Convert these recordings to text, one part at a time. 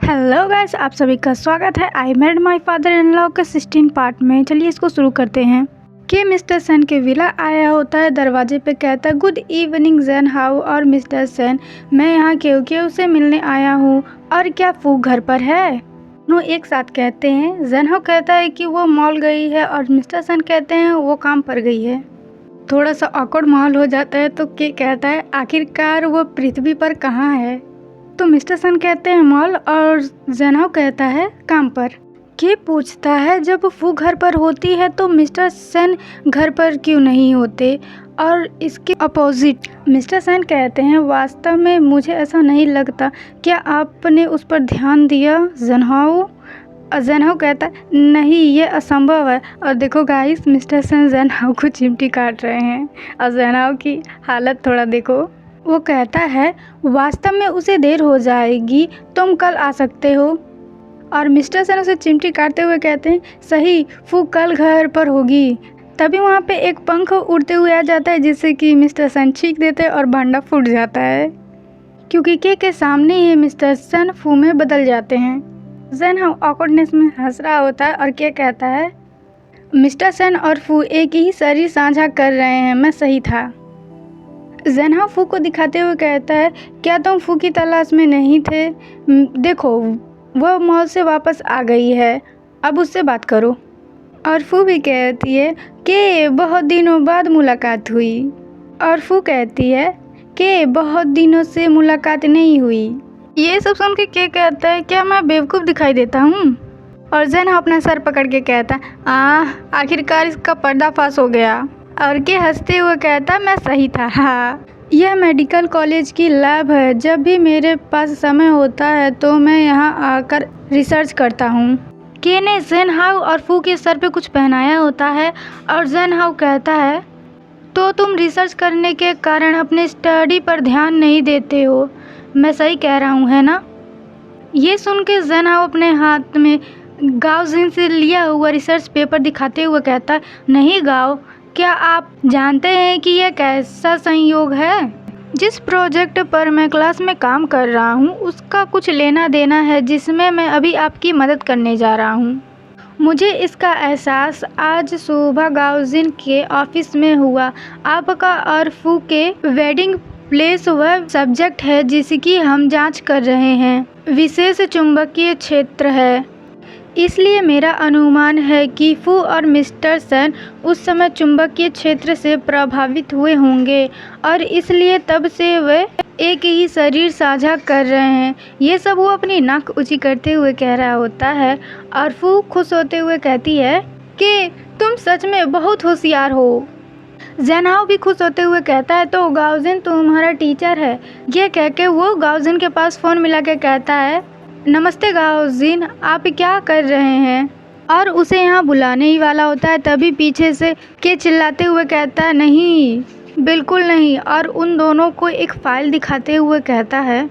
Hello guys, आप सभी का स्वागत है I made my father in law के 16 पार्ट में। चलिए इसको शुरू करते हैं कि मिस्टर सेन के विला आया होता है। दरवाजे पे कहता है गुड इवनिंग जेन हाउ। और मिस्टर सेन, मैं यहाँ क्यों उसे मिलने आया हूँ। और क्या फू घर पर है? दोनों एक साथ कहते हैं। जेन हाउ कहता है कि वो मॉल गई है और मिस्टर सेन कहते हैं वो काम पर गई है। थोड़ा सा ऑकवर्ड माहौल हो जाता है तो के कहता है आखिरकार वो पृथ्वी पर कहाँ है। तो मिस्टर सेन कहते हैं मॉल और जेन हाउ कहता है काम पर। के पूछता है जब फू घर पर होती है तो मिस्टर सेन घर पर क्यों नहीं होते। और इसके अपोजिट मिस्टर सेन कहते हैं वास्तव में मुझे ऐसा नहीं लगता, क्या आपने उस पर ध्यान दिया जेन हाउ कहता है नहीं, ये असंभव है। और देखो गाइस, मिस्टर सेन जेन हाउ को चिमटी काट रहे हैं और जेन हाउ की हालत थोड़ा देखो। वो कहता है वास्तव में उसे देर हो जाएगी, तुम कल आ सकते हो। और मिस्टर सेन उसे चिमटी काटते हुए कहते हैं सही, फू कल घर पर होगी। तभी वहाँ पे एक पंख उड़ते हुए आ जाता है जिससे कि मिस्टर सेन चीख देते हैं और भांडा फूट जाता है, क्योंकि के सामने ही मिस्टर सेन फू में बदल जाते हैं। जेन हाउ ऑकवर्डनेस में हंस रहा होता है और के कहता है मिस्टर सेन और फू एक ही शरीर साझा कर रहे हैं, मैं सही था। जेन हाउ फू को दिखाते हुए कहता है क्या तुम फू की तलाश में नहीं थे? देखो वह मॉल से वापस आ गई है, अब उससे बात करो। और फू भी कहती है कि बहुत दिनों बाद मुलाकात हुई। और फू कहती है कि बहुत दिनों से मुलाकात नहीं हुई। ये सब सुन के कहता है क्या मैं बेवकूफ़ दिखाई देता हूँ? और जेन हाउ अपना सर पकड़ के कहता है आखिरकार इसका पर्दाफाश हो गया। और के हंसते हुए कहता मैं सही था। हाँ, यह मेडिकल कॉलेज की लैब है। जब भी मेरे पास समय होता है तो मैं यहाँ आकर रिसर्च करता हूँ। के ने जेन हाउ और फू के सर पे कुछ पहनाया होता है और जेन हाउ कहता है तो तुम रिसर्च करने के कारण अपने स्टडी पर ध्यान नहीं देते हो, मैं सही कह रहा हूँ है ना? ये सुन के जेन हाउ अपने हाथ में गाओजिन से लिया हुआ रिसर्च पेपर दिखाते हुए कहता है नहीं गाओ, क्या आप जानते हैं कि यह कैसा संयोग है? जिस प्रोजेक्ट पर मैं क्लास में काम कर रहा हूँ उसका कुछ लेना देना है जिसमें मैं अभी आपकी मदद करने जा रहा हूँ। मुझे इसका एहसास आज सुबह गाओजिन के ऑफिस में हुआ। आपका और फू के वेडिंग प्लेस वह सब्जेक्ट है जिसकी हम जांच कर रहे हैं। विशेष चुंबकीय क्षेत्र है, इसलिए मेरा अनुमान है कि फू और मिस्टर सेन उस समय चुंबकीय क्षेत्र से प्रभावित हुए होंगे और इसलिए तब से वे एक ही शरीर साझा कर रहे हैं। ये सब वो अपनी नाक ऊंची करते हुए कह रहा होता है और फू खुश होते हुए कहती है कि तुम सच में बहुत होशियार हो। जेन हाउ भी खुश होते हुए कहता है तो गाओजिन तुम्हारा टीचर है। ये कह के वो गाओजिन के पास फ़ोन मिला के कहता है नमस्ते गाओजिन, आप क्या कर रहे हैं? और उसे यहाँ बुलाने ही वाला होता है तभी पीछे से के चिल्लाते हुए कहता है नहीं, बिल्कुल नहीं। और उन दोनों को एक फ़ाइल दिखाते हुए कहता है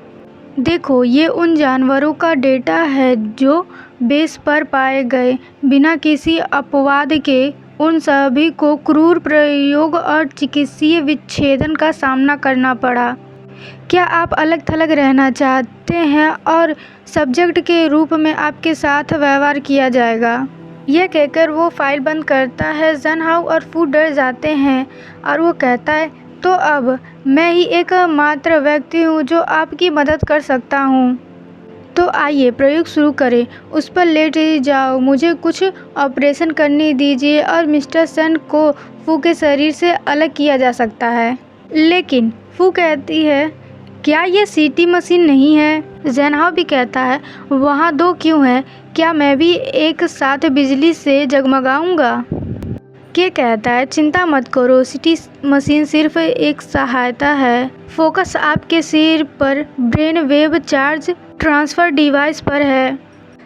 देखो, ये उन जानवरों का डेटा है जो बेस पर पाए गए। बिना किसी अपवाद के उन सभी को क्रूर प्रयोग और चिकित्सीय विच्छेदन का सामना करना पड़ा। क्या आप अलग थलग रहना चाहते हैं और सब्जेक्ट के रूप में आपके साथ व्यवहार किया जाएगा? यह कहकर वो फाइल बंद करता है। जेन हाउ और फू डर जाते हैं और वो कहता है तो अब मैं ही एकमात्र व्यक्ति हूँ जो आपकी मदद कर सकता हूँ। तो आइए प्रयोग शुरू करें। उस पर लेट जाओ, मुझे कुछ ऑपरेशन करने दीजिए और मिस्टर सेन को फू के शरीर से अलग किया जा सकता है। लेकिन फू कहती है क्या ये सीटी मशीन नहीं है? जेन हाउ भी कहता है वहाँ दो क्यों हैं? क्या मैं भी एक साथ बिजली से जगमगाऊंगा? के कहता है चिंता मत करो, सीटी मशीन सिर्फ एक सहायता है। फोकस आपके सिर पर brain wave charge transfer device पर है।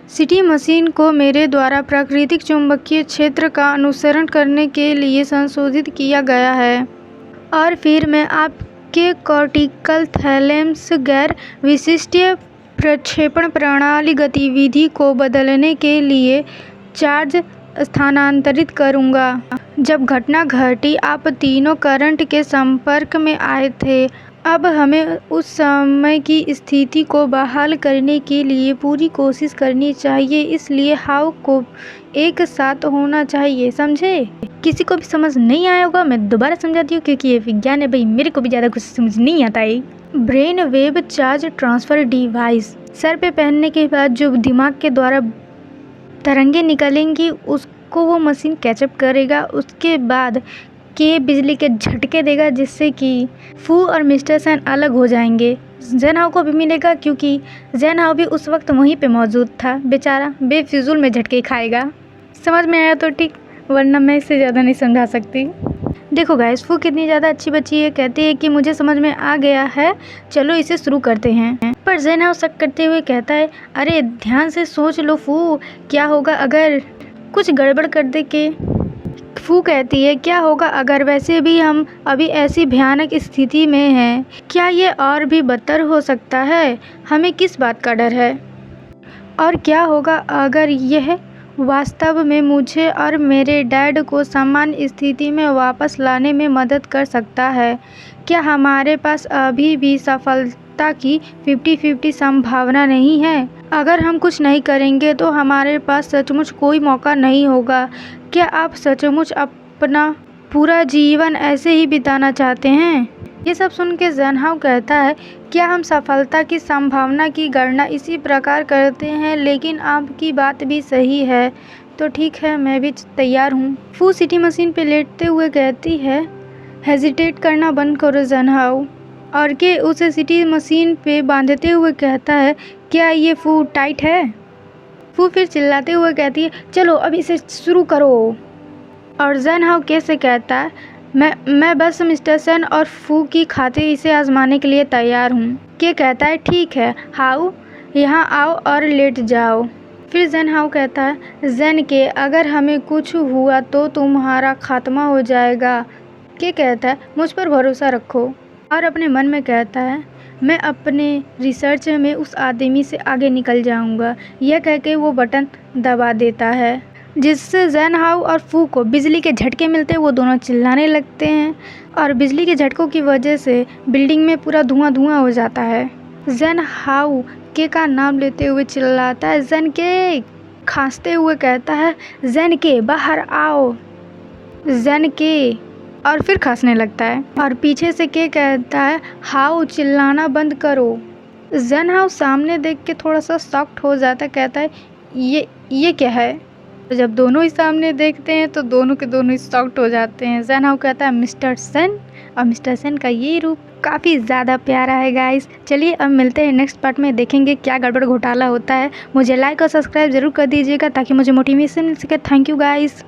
सीटी मशीन को मेरे द्वारा प्राकृतिक चुंबकीय क्षेत्र का अनुसरण करने के लिए संशोधित किया गया है और फिर मैं आपके कॉर्टिकल थैलेमस गैर विशिष्ट प्रक्षेपण प्रणाली गतिविधि को बदलने के लिए चार्ज स्थानांतरित करूंगा। जब घटना घटी आप तीनों करंट के संपर्क में आए थे अब हमें उस समय की स्थिति को बहाल करने के लिए पूरी कोशिश करनी चाहिए, इसलिए हाउ को एक साथ होना चाहिए, समझे? किसी को भी समझ नहीं आया होगा, मैं दोबारा समझाती हूँ क्योंकि ये विज्ञान है भाई, मेरे को भी ज़्यादा कुछ समझ नहीं आता है। Brain wave charge transfer device, sir पे पहनने के बाद जो दिमाग के द्वारा तरंगे निकलेंगी उसको वो मशीन कैचअप करेगा। उसके बाद के बिजली के झटके देगा जिससे कि फू और मिस्टर सैन अलग हो जाएंगे। जैन हाउ को भी मिलेगा क्योंकि जैन हाउ भी उस वक्त वहीं पे मौजूद था, बेचारा बेफिजूल में झटके खाएगा। समझ में आया तो ठीक, वरना मैं इससे ज़्यादा नहीं समझा सकती। देखो गाइस, फू कितनी ज़्यादा अच्छी बच्ची है, कहती है कि मुझे समझ में आ गया है, चलो इसे शुरू करते हैं। पर जैन हाउ शक करते हुए कहता है, अरे ध्यान से सोच लो फू, क्या होगा अगर कुछ गड़बड़ कर दे के। फू कहती है, क्या होगा अगर, वैसे भी हम अभी ऐसी भयानक स्थिति में हैं, क्या ये और भी बदतर हो सकता है, हमें किस बात का डर है? और क्या होगा अगर यह वास्तव में मुझे और मेरे डैड को सामान्य स्थिति में वापस लाने में मदद कर सकता है? क्या हमारे पास अभी भी सफलता की 50-50 संभावना नहीं है? अगर हम कुछ नहीं करेंगे तो हमारे पास सचमुच कोई मौका नहीं होगा। क्या आप सचमुच अपना पूरा जीवन ऐसे ही बिताना चाहते हैं? ये सब सुन के जैन हाउ कहता है, क्या हम सफलता की संभावना की गणना इसी प्रकार करते हैं? लेकिन आपकी बात भी सही है, तो ठीक है, मैं भी तैयार हूँ। फू सिटी मशीन पे लेटते हुए कहती है, हेजिटेट करना बंद करो जैन हाउ। और के उसे सिटी मशीन पे बांधते हुए कहता है, क्या ये फू टाइट है? फू फिर चिल्लाते हुए कहती है, चलो अब इसे शुरू करो। और जैन हाउ के से कहता है, मैं बस मिस्टर सैन और फू की खातिर इसे आजमाने के लिए तैयार हूँ। के कहता है, ठीक है हाउ, यहाँ आओ और लेट जाओ। फिर जैन हाउ कहता है, जैन के, अगर हमें कुछ हुआ तो तुम्हारा खात्मा हो जाएगा। के कहता है, मुझ पर भरोसा रखो। और अपने मन में कहता है, मैं अपने रिसर्च में उस आदमी से आगे निकल जाऊंगा। यह कह के वो बटन दबा देता है, जिससे जैन हाउ और फू को बिजली के झटके मिलते हैं। वो दोनों चिल्लाने लगते हैं और बिजली के झटकों की वजह से बिल्डिंग में पूरा धुआं धुआं हो जाता है। जैन हाउ के का नाम लेते हुए चिल्लाता है, जैन के। खांसते हुए कहता है, जैन के बाहर आओ, जैन के। और फिर खांसने लगता है। और पीछे से के कहता है, हाउ चिल्लाना बंद करो। जैन हाउ सामने देख के थोड़ा सा शॉक्ड हो जाता है, कहता है, ये क्या है? जब दोनों ही सामने देखते हैं तो दोनों के दोनों ही शॉक्ड हो जाते हैं। जैन हाउ कहता है, मिस्टर सैन। और मिस्टर सैन का ये रूप काफ़ी ज़्यादा प्यारा है गाइस। चलिए अब मिलते हैं नेक्स्ट पार्ट में, देखेंगे क्या गड़बड़ घोटाला होता है। मुझे लाइक और सब्सक्राइब ज़रूर कर दीजिएगा ताकि मुझे मोटिवेशन मिल सके। Thank you guys.